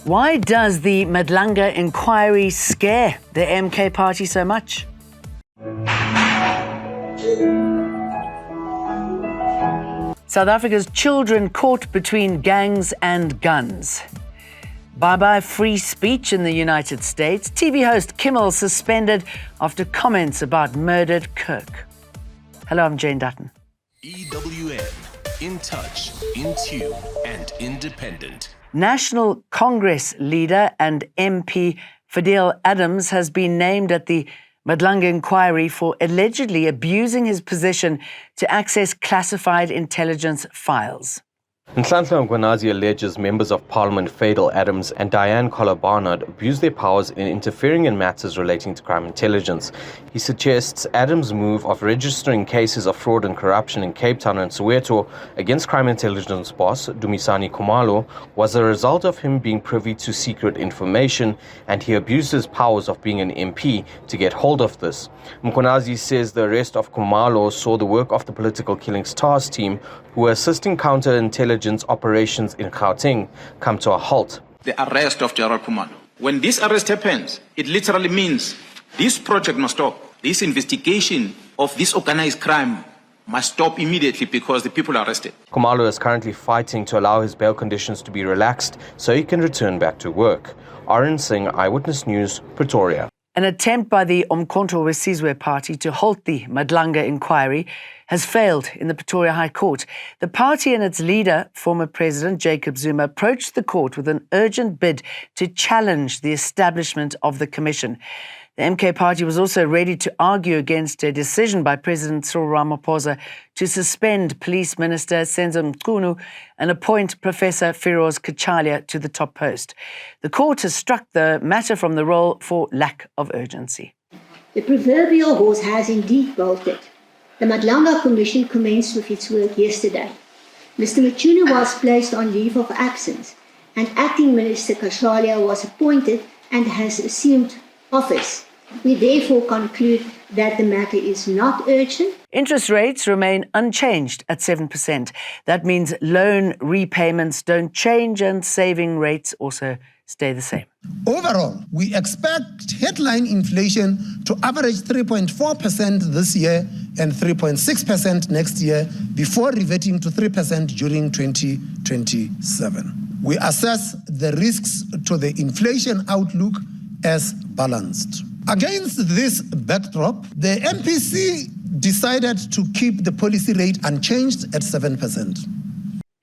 Why does the Madlanga Inquiry scare the MK party so much? South Africa's children caught between gangs and guns. Bye-bye free speech in the United States. TV host Kimmel suspended after comments about murdered Kirk. Hello, I'm Jane Dutton. EWN, in touch, in tune, and independent. National Congress leader and MP Fidel Adams has been named at the Madlanga Inquiry for allegedly abusing his position to access classified intelligence files. Mkhwanazi alleges members of Parliament Fidel Adams and Diane Collar-Barnard abused their powers in interfering in matters relating to crime intelligence. He suggests Adams' move of registering cases of fraud and corruption in Cape Town and Soweto against crime intelligence boss Dumisani Khumalo was a result of him being privy to secret information, and he abused his powers of being an MP to get hold of this. Mkhwanazi says the arrest of Khumalo saw the work of the Political Killings Task Team, who were assisting counterintelligence operations in Gauteng, come to a halt. The arrest of General Khumalo. When this arrest happens, it literally means this project must stop. This investigation of this organized crime must stop immediately because the people are arrested. Khumalo is currently fighting to allow his bail conditions to be relaxed so he can return back to work. Arun Singh, Eyewitness News, Pretoria. An attempt by the Umkhonto weSizwe party to halt the Madlanga Inquiry has failed in the Pretoria High Court. The party and its leader, former President Jacob Zuma, approached the court with an urgent bid to challenge the establishment of the commission. The MK party was also ready to argue against a decision by President Cyril Ramaphosa to suspend Police Minister Senzo Mchunu and appoint Professor Firoz Kachalia to the top post. The court has struck the matter from the roll for lack of urgency. The proverbial horse has indeed bolted. The Madlanga Commission commenced with its work yesterday. Mr. Mchunu was placed on leave of absence, and Acting Minister Kachalia was appointed and has assumed office. We therefore conclude that the matter is not urgent. Interest rates remain unchanged at 7%. That means loan repayments don't change and saving rates also stay the same. Overall, we expect headline inflation to average 3.4% this year and 3.6% next year before reverting to 3% during 2027. We assess the risks to the inflation outlook as balanced. Against this backdrop, the MPC decided to keep the policy rate unchanged at 7%.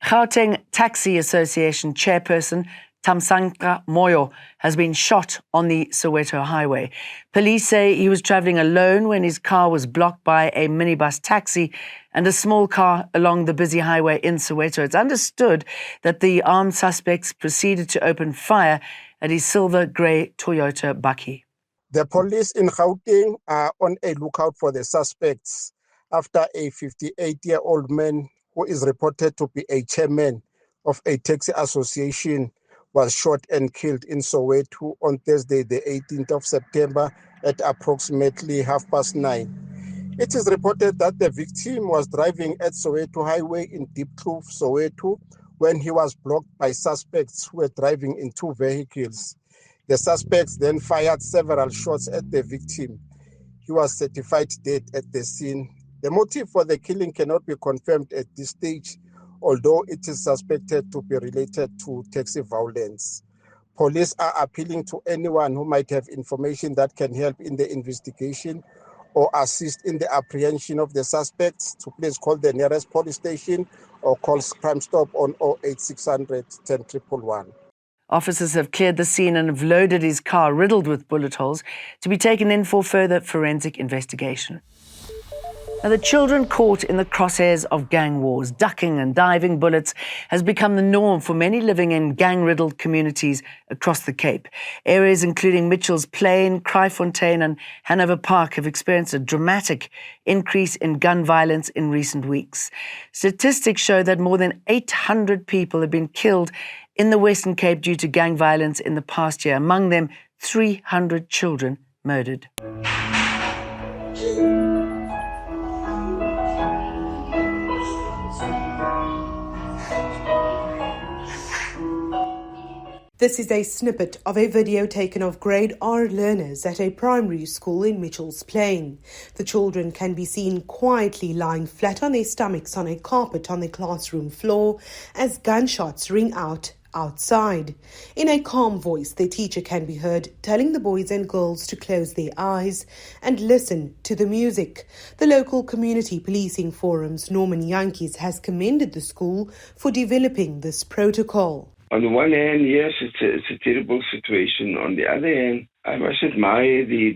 Gauteng Taxi Association chairperson Thamsanqa Moyo has been shot on the Soweto highway. Police say he was travelling alone when his car was blocked by a minibus taxi and a small car along the busy highway in Soweto. It's understood that the armed suspects proceeded to open fire at his silver-grey Toyota Bakkie. The police in Gauteng are on a lookout for the suspects after a 58-year-old man who is reported to be a chairman of a taxi association was shot and killed in Soweto on Thursday, the 18th of September at approximately 9:30. It is reported that the victim was driving at Soweto Highway in Deep Kloof, Soweto, when he was blocked by suspects who were driving in two vehicles. The suspects then fired several shots at the victim. He was certified dead at the scene. The motive for the killing cannot be confirmed at this stage, although it is suspected to be related to taxi violence. Police are appealing to anyone who might have information that can help in the investigation or assist in the apprehension of the suspects to please call the nearest police station or call Crime Stop on 08600 10111. Officers have cleared the scene and have loaded his car, riddled with bullet holes, to be taken in for further forensic investigation. Now, the children caught in the crosshairs of gang wars, ducking and diving bullets, has become the norm for many living in gang-riddled communities across the Cape. Areas including Mitchell's Plain, Kraaifontein and Hanover Park have experienced a dramatic increase in gun violence in recent weeks. Statistics show that more than 800 people have been killed in the Western Cape due to gang violence in the past year, among them 300 children murdered. This is a snippet of a video taken of grade R learners at a primary school in Mitchell's Plain. The children can be seen quietly lying flat on their stomachs on a carpet on the classroom floor as gunshots ring out outside. In a calm voice, the teacher can be heard telling the boys and girls to close their eyes and listen to the music. The local community policing forum's Norman Yankees has commended the school for developing this protocol. On the one hand, yes, it's a terrible situation. On the other hand, I must admire the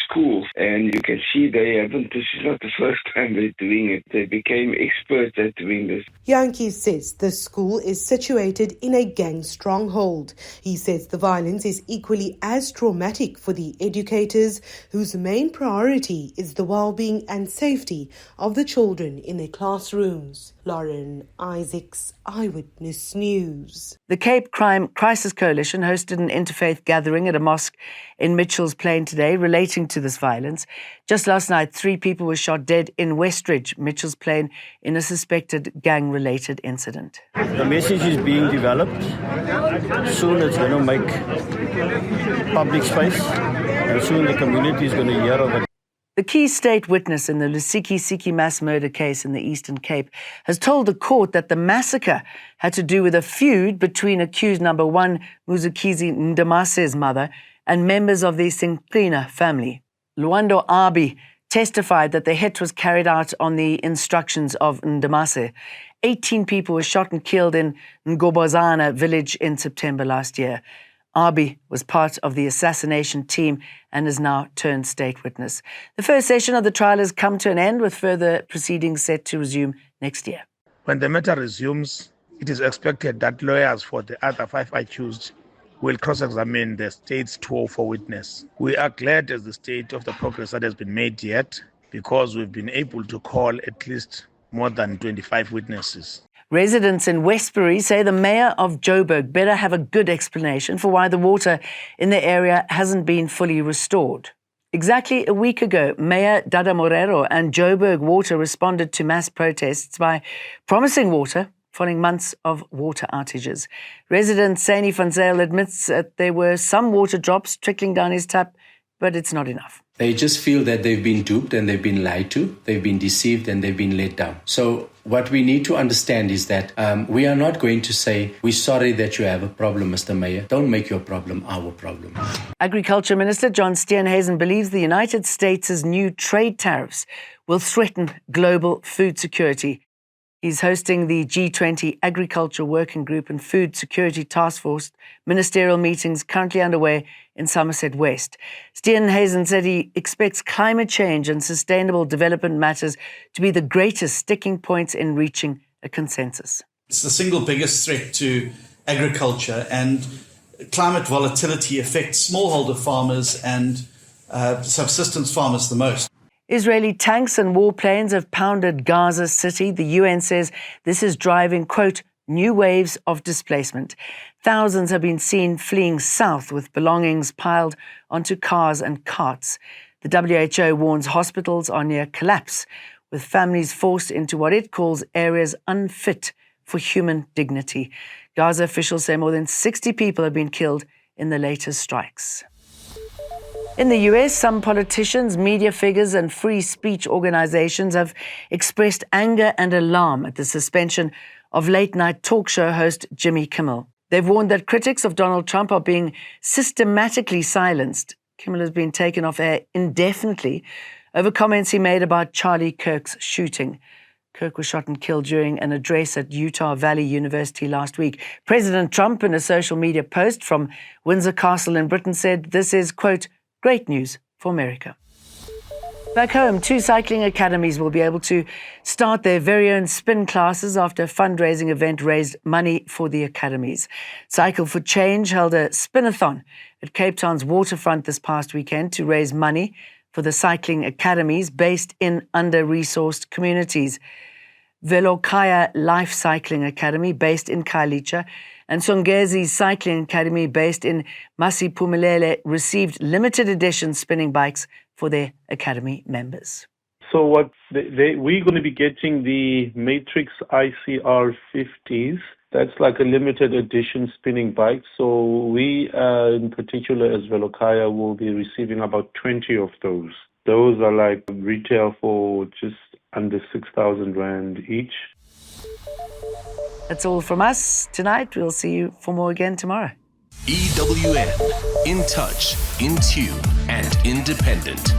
schools, and you can see this is not the first time they're doing it. They became experts at doing this. Yankees says the school is situated in a gang stronghold. He says the violence is equally as traumatic for the educators, whose main priority is the well-being and safety of the children in their classrooms. Lauren Isaacs, Eyewitness News. The Cape Crime Crisis Coalition hosted an interfaith gathering at a mosque in Mitchell's Plain today relating to this violence. Just last night, 3 people were shot dead in Westridge, Mitchell's Plain, in a suspected gang-related incident. The message is being developed. Soon it's going to make public space, and soon the community is going to hear of it. The key state witness in the Lusiki mass murder case in the Eastern Cape has told the court that the massacre had to do with a feud between accused number 1, Mkhwanazi Ndamase's mother, and members of the Sinqina family. Luando Abi testified that the hit was carried out on the instructions of Ndamase. 18 people were shot and killed in Ngobozana village in September last year. Abi was part of the assassination team and is now turned state witness. The first session of the trial has come to an end, with further proceedings set to resume next year. When the matter resumes, it is expected that lawyers for the other 5 accused will cross-examine the state's 204 witness. We are glad as the state of the progress that has been made yet, because we've been able to call at least more than 25 witnesses. Residents in Westbury say the mayor of Joburg better have a good explanation for why the water in the area hasn't been fully restored. Exactly a week ago, Mayor Dada Morero and Joburg Water responded to mass protests by promising water following months of water outages. Resident Sani van Zyl admits that there were some water drops trickling down his tap, but it's not enough. They just feel that they've been duped and they've been lied to, they've been deceived and they've been let down. So what we need to understand is that we are not going to say, we're sorry that you have a problem, Mr. Mayor. Don't make your problem our problem. Agriculture Minister John Steenhuisen believes the United States' new trade tariffs will threaten global food security. He's hosting the G20 Agriculture Working Group and Food Security Task Force ministerial meetings currently underway in Somerset West. Steenhuisen said he expects climate change and sustainable development matters to be the greatest sticking points in reaching a consensus. It's the single biggest threat to agriculture, and climate volatility affects smallholder farmers and subsistence farmers the most. Israeli tanks and warplanes have pounded Gaza City. The UN says this is driving, quote, new waves of displacement. Thousands have been seen fleeing south with belongings piled onto cars and carts. The WHO warns hospitals are near collapse, with families forced into what it calls areas unfit for human dignity. Gaza officials say more than 60 people have been killed in the latest strikes. In the US, some politicians, media figures and free speech organizations have expressed anger and alarm at the suspension of late-night talk show host Jimmy Kimmel. They've warned that critics of Donald Trump are being systematically silenced. Kimmel has been taken off air indefinitely over comments he made about Charlie Kirk's shooting. Kirk was shot and killed during an address at Utah Valley University last week. President Trump, in a social media post from Windsor Castle in Britain, said this is, quote, great news for America. Back home, 2 cycling academies will be able to start their very own spin classes after a fundraising event raised money for the academies. Cycle for Change held a spinathon at Cape Town's waterfront this past weekend to raise money for the cycling academies based in under-resourced communities. Velokaya Life Cycling Academy, based in Khayelitsha, and Songezi Cycling Academy, based in Masiphumelele, received limited edition spinning bikes for their academy members. So we're going to be getting the Matrix ICR 50s That's like a limited edition spinning bike. So we, in particular, as Velokaya, will be receiving about 20 of those. Those are like retail for just under 6,000 Rand each. That's all from us tonight. We'll see you for more again tomorrow. EWN, in touch, in tune, and independent.